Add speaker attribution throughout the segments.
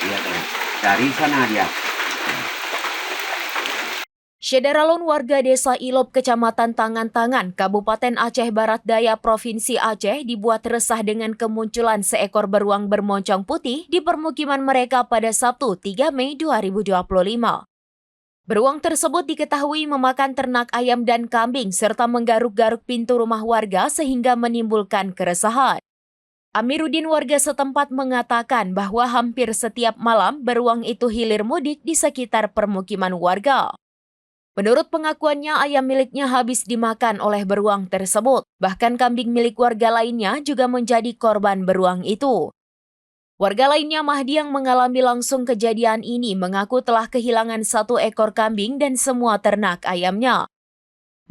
Speaker 1: Iya kan. Dari sana dia.
Speaker 2: Syederalun warga desa Ilop, Kecamatan Tangan-Tangan, Kabupaten Aceh Barat Daya, Provinsi Aceh dibuat resah dengan kemunculan seekor beruang bermoncong putih di permukiman mereka pada Sabtu 3 Mei 2025. Beruang tersebut diketahui memakan ternak ayam dan kambing serta menggaruk-garuk pintu rumah warga sehingga menimbulkan keresahan. Amiruddin, warga setempat, mengatakan bahwa hampir setiap malam beruang itu hilir mudik di sekitar permukiman warga. Menurut pengakuannya, ayam miliknya habis dimakan oleh beruang tersebut. Bahkan kambing milik warga lainnya juga menjadi korban beruang itu. Warga lainnya, Mahdi, yang mengalami langsung kejadian ini, mengaku telah kehilangan 1 ekor kambing dan semua ternak ayamnya.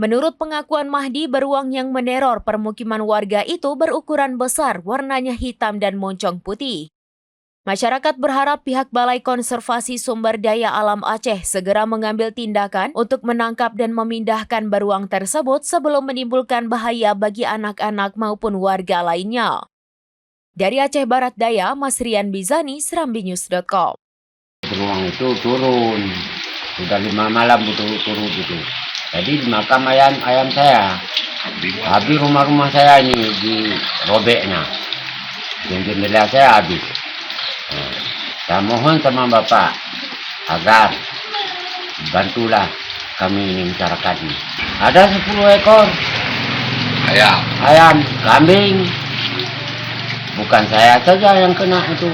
Speaker 2: Menurut pengakuan Mahdi, beruang yang meneror permukiman warga itu berukuran besar, warnanya hitam dan moncong putih. Masyarakat berharap pihak Balai Konservasi Sumber Daya Alam Aceh segera mengambil tindakan untuk menangkap dan memindahkan beruang tersebut sebelum menimbulkan bahaya bagi anak-anak maupun warga lainnya. Dari Aceh Barat Daya, Mas Rian Bizani, SerambiNews.com.
Speaker 1: Beruang itu turun. Sudah 5 malam turun itu. Jadi dimakan ayam saya. Habis rumah-rumah saya ini dirobeknya. Jendela saya habis. Saya mohon sama Bapak agar bantulah kami ini masyarakat ini. Ada 10 ekor ayam, kambing. Bukan saya saja yang kena itu.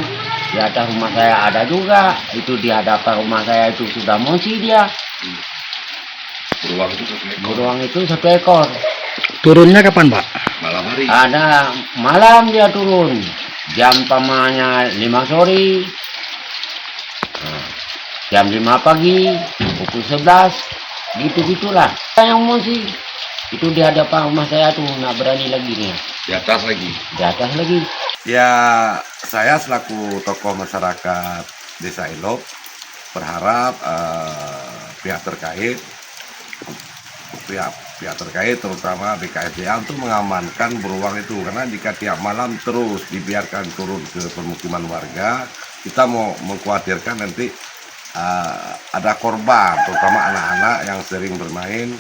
Speaker 1: Di atas rumah saya ada juga. Itu di hadapan rumah saya itu sudah mosi dia. Beruang itu 1 ekor.
Speaker 3: Turunnya kapan, Pak?
Speaker 4: Malam hari.
Speaker 1: Ada malam dia turun. Jam pamannya 5 sore. Jam 5 pagi, pukul 11, gitu-gitulah. Yang mosi itu di hadapan rumah saya tuh, nggak berani lagi nih.
Speaker 4: Di atas lagi.
Speaker 1: Di atas lagi.
Speaker 5: Ya, saya selaku tokoh masyarakat Desa Ilop berharap pihak terkait terutama BKSDA untuk mengamankan beruang itu, karena jika tiap malam terus dibiarkan turun ke permukiman warga, kita mau mengkhawatirkan nanti ada korban, terutama anak-anak yang sering bermain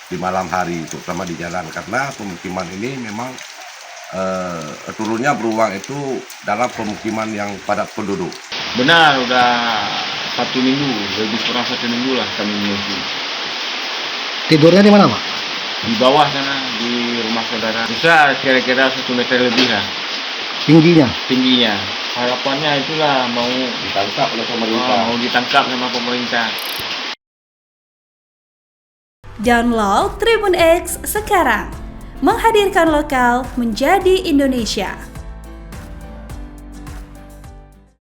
Speaker 5: di malam hari, terutama di jalan, karena pemukiman ini memang turunnya beruang itu dalam pemukiman yang padat penduduk.
Speaker 6: Benar, udah 1 minggu, lebih kurang 1 minggu lah kami mengungsi.
Speaker 3: Tidurnya di mana, Pak?
Speaker 6: Di bawah sana, di rumah saudara. Bisa kira-kira 1 meter lebih lah tingginya. Harapannya itulah mau
Speaker 1: Ditangkap oleh pemerintah.
Speaker 6: mau ditangkap sama pemerintah.
Speaker 7: Download Tribun X sekarang, menghadirkan lokal menjadi Indonesia.